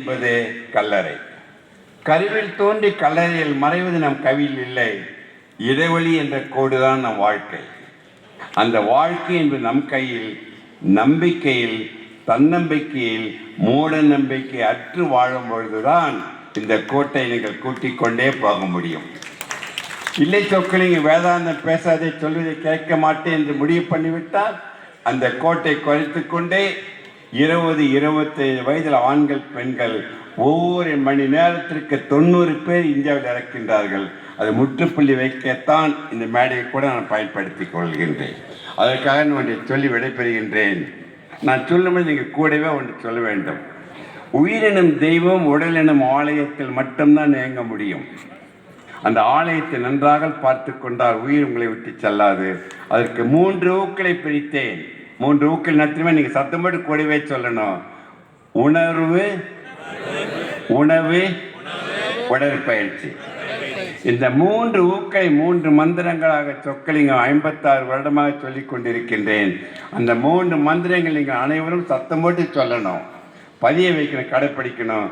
என்பது கல்லறை. கருவில் தோன்றி கல்லறையில் மறைவது நம் கவியில் இல்லை. இடைவெளி என்ற கோடுதான் நம் வாழ்க்கை. அந்த வாழ்க்கை என்பது நம் கையில். நம்பிக்கையில், தன்னம்பிக்கையில், மூட நம்பிக்கை அற்று வாழும் பொழுதுதான் இந்த கோட்டை நீங்கள் கூட்டிக் கொண்டே போக முடியும். இல்லை சொற்களிங்க வேதாந்தம் பேசாதே, சொல்வதை கேட்க மாட்டேன் என்று முடிவு பண்ணிவிட்டால் அந்த கோட்டை குறைத்து கொண்டே 20-25 வயதில் ஆண்கள் பெண்கள் ஒவ்வொரு மணி நேரத்திற்கு 90 பேர் இந்தியாவில் இறக்கின்றார்கள். அது முற்றுப்புள்ளி வைக்கத்தான் இந்த மேடையை கூட நான் பயன்படுத்திக் கொள்கின்றேன். அதற்காக நான் ஒன்றை சொல்லி விடைபெறுகின்றேன். நான் சொல்லும்போது நீங்கள் கூடவே ஒன்று சொல்ல வேண்டும். உயிரினும் தெய்வம் உடலினும் ஆலயத்தில் மட்டும்தான் இயங்க முடியும். அந்த ஆலயத்தை நன்றாக பார்த்து கொண்டால் உயிர் உங்களை விட்டு செல்லாது. அதற்கு 3 ஊக்களை பிரித்தேன். 3 ஊக்கள் நடத்தியுமே நீங்கள் சத்தம்போடு கூடவே சொல்லணும். உணர்வு, உணவு, உடற்பயிற்சி. இந்த 3 ஊக்களை 3 மந்திரங்களாக சொற்களிங்க 56 வருடமாக சொல்லிக் கொண்டிருக்கின்றேன். அந்த 3 மந்திரங்கள் நீங்கள் அனைவரும் சத்தம் போட்டு சொல்லணும், பதிய வைக்கணும், கடைப்பிடிக்கணும்.